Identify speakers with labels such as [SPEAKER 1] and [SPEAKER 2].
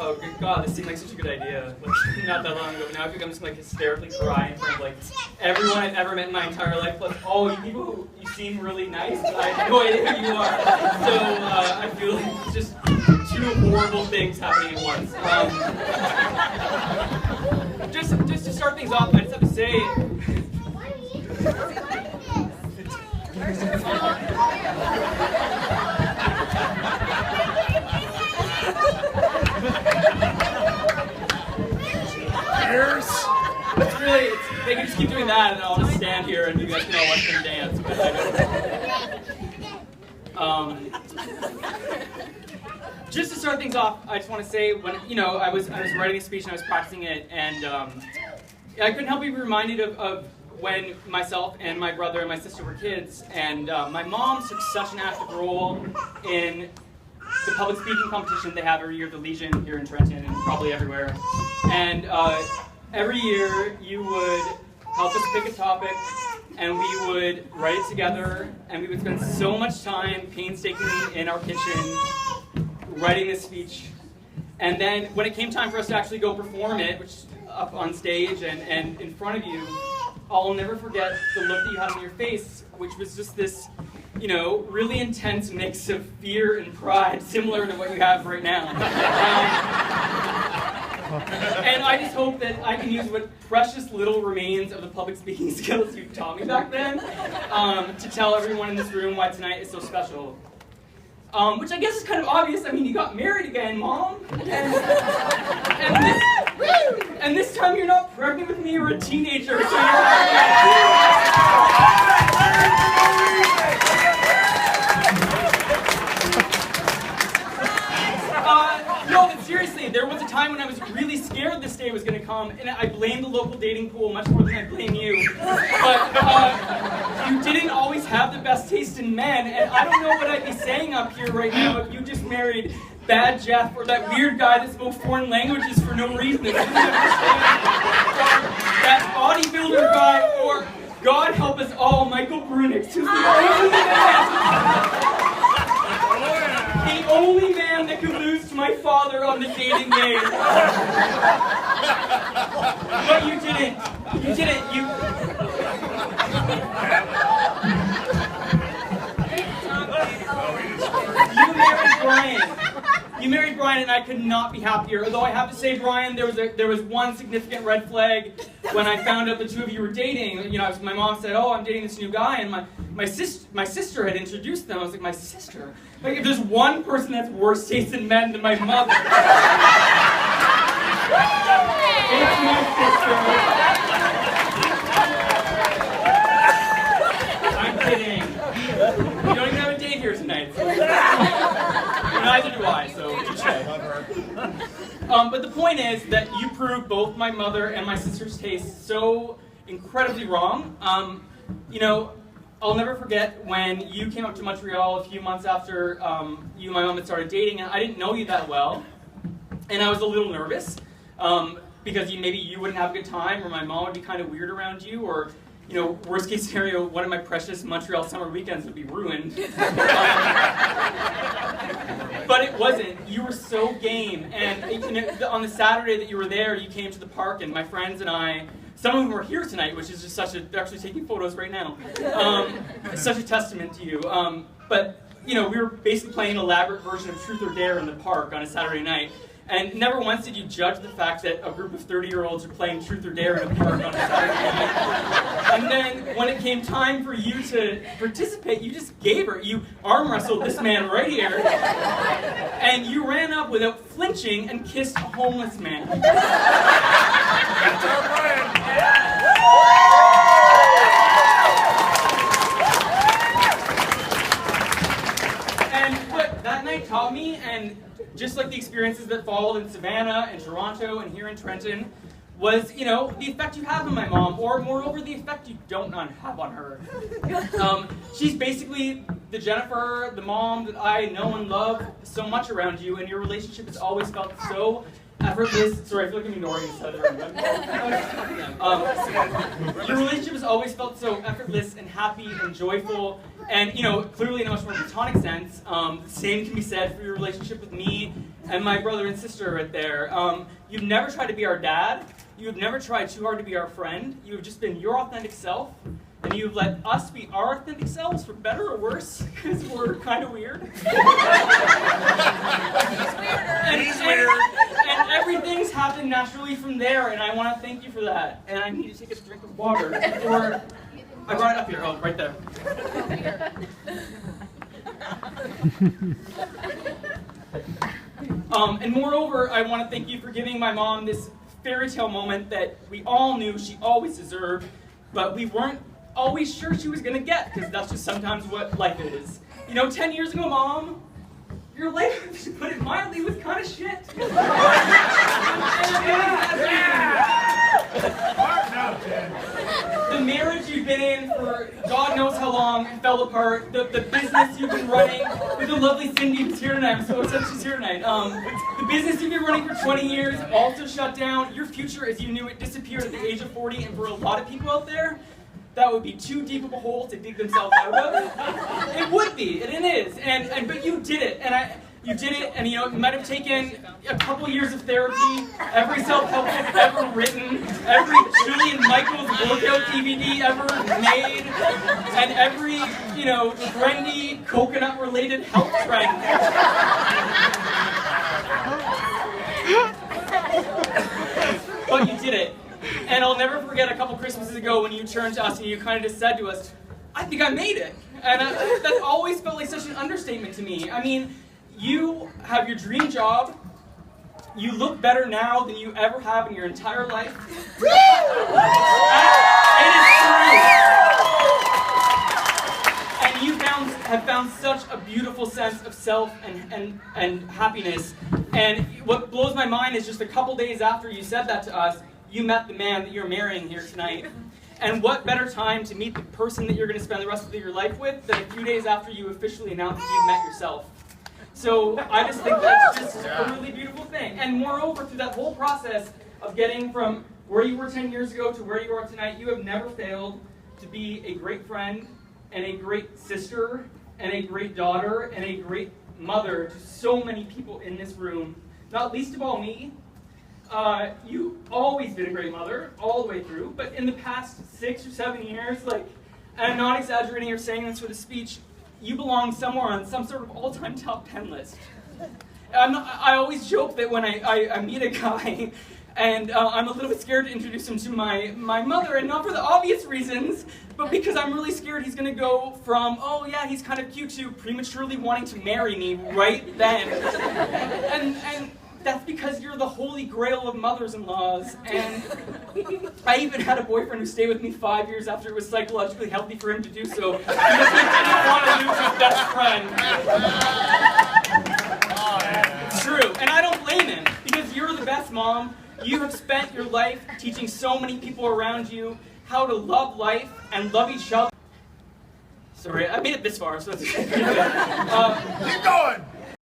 [SPEAKER 1] Oh God, this seemed like such a good idea. Like not that long ago, but now I think I'm just like hysterically crying in front of like everyone I've ever met in my entire life. Plus, all you people who you seem really nice, but I have no idea who you are. So I feel like it's just two horrible things happening at once. Just to start things off, I just have to say. It's really, they can just keep doing that and I'll just stand here and you guys can all watch them dance. But just to start things off, I just want to say when, I was writing a speech and I was practicing it and I couldn't help but be reminded of when myself and my brother and my sister were kids and my mom took such an active role in the public speaking competition they have every year at the Legion here in Trenton and probably everywhere. And every year you would help us pick a topic and we would write it together and we would spend so much time painstakingly in our kitchen writing this speech. And then when it came time for us to actually go perform it, which up on stage and in front of you, I'll never forget the look that you had on your face, which was just this, really intense mix of fear and pride, similar to what you have right now. And I just hope that I can use what precious little remains of the public speaking skills you taught me back then to tell everyone in this room why tonight is so special. Which I guess is kind of obvious. I mean, you got married again, Mom. And this time you're not pregnant with me or a teenager. So no, but seriously, there was a time when I was really scared this day was going to come, and I blamed the local dating pool much more than I blame you. But you didn't always have the best taste in men, and I don't know what I'd be saying up here right now if you just married Bad Jeff or that weird guy that spoke foreign languages for no reason that I didn't understand, or that bodybuilder guy, or God help us all, Michael Brunix, who's the only man that could lose to my father on the dating game. But you didn't. You didn't. You married Brian. You married Brian, and I could not be happier. Although I have to say, Brian, there was one significant red flag when I found out the two of you were dating. My mom said, "Oh, I'm dating this new guy," and my sister had introduced them. I was like, "My sister? Like, if there's one person that's worse taste in men than my mother, it's my sister." I'm kidding. You don't even have a date here tonight. So. Neither do I, so but the point is that you proved both my mother and my sister's taste so incredibly wrong. I'll never forget when you came up to Montreal a few months after you and my mom had started dating, and I didn't know you that well, and I was a little nervous because maybe you wouldn't have a good time, or my mom would be kind of weird around you, or worst case scenario, one of my precious Montreal summer weekends would be ruined. But it wasn't. You were so game. And on the Saturday that you were there, you came to the park, and my friends and I, some of them were here tonight, which is just they're actually taking photos right now. It's such a testament to you. But, we were basically playing an elaborate version of Truth or Dare in the park on a Saturday night. And never once did you judge the fact that a group of 30-year-olds are playing Truth or Dare in a park on a Saturday night. And then when it came time for you to participate, you just gave her. You arm wrestled this man right here, and you ran up without flinching and kissed a homeless man. And what that night taught me, and just like the experiences that followed in Savannah and Toronto and here in Trenton, was, the effect you have on my mom, or moreover, the effect you don't have on her. She's basically the Jennifer, the mom that I know and love so much around you, and your relationship has always felt so effortless. Sorry, I feel like I'm ignoring this other your relationship has always felt so effortless and happy and joyful, and clearly in a much more platonic sense. The same can be said for your relationship with me and my brother and sister right there. You've never tried to be our dad. You've never tried too hard to be our friend. You've just been your authentic self, and you've let us be our authentic selves, for better or worse, because we're kind of weird. And everything's happened naturally from there, and I want to thank you for that. And I need to take a drink of water before I brought it up here. Oh, right there. And moreover, I want to thank you for giving my mom this fairy tale moment that we all knew she always deserved, but we weren't always sure she was going to get, because that's just sometimes what life is. 10 years ago, Mom, your life, to put it mildly, was kind of shit. The marriage you've been in for God knows how long fell apart. The business you've been running with the lovely Cindy who's here tonight. I'm so upset she's here tonight. The business you've been running for 20 years also shut down. Your future as you knew it disappeared at the age of 40, and for a lot of people out there, that would be too deep of a hole to dig themselves out of. It would be, and it is. But you did it, you did it, and it might have taken a couple years of therapy, every self-help book ever written, every Julian Michaels workout DVD ever made, and every, trendy coconut-related health trend. But you did it. And I'll never forget a couple Christmases ago when you turned to us and you kind of just said to us, I think I made it. And that always felt like such an understatement to me. I mean, you have your dream job. You look better now than you ever have in your entire life. It is true. And you have found such a beautiful sense of self and happiness. And what blows my mind is just a couple days after you said that to us, you met the man that you're marrying here tonight. And what better time to meet the person that you're going to spend the rest of your life with than a few days after you officially announce that you've met yourself. So I just think that's just a really beautiful thing. And moreover, through that whole process of getting from where you were 10 years ago to where you are tonight, you have never failed to be a great friend and a great sister and a great daughter and a great mother to so many people in this room, not least of all me. You've always been a great mother, all the way through, but in the past 6 or 7 years, and I'm not exaggerating or saying this for the speech, you belong somewhere on some sort of all-time top 10 list. I always joke that when I meet a guy, and I'm a little bit scared to introduce him to my mother, and not for the obvious reasons, but because I'm really scared he's going to go from, oh yeah, he's kind of cute, to prematurely wanting to marry me right then. And that's because you're the holy grail of mothers-in-laws, and I even had a boyfriend who stayed with me 5 years after it was psychologically healthy for him to do so, because he didn't want to lose his best friend. It's true, and I don't blame him, because you're the best mom. You have spent your life teaching so many people around you how to love life and love each other. Sorry, I made it this far, so that's
[SPEAKER 2] Keep going!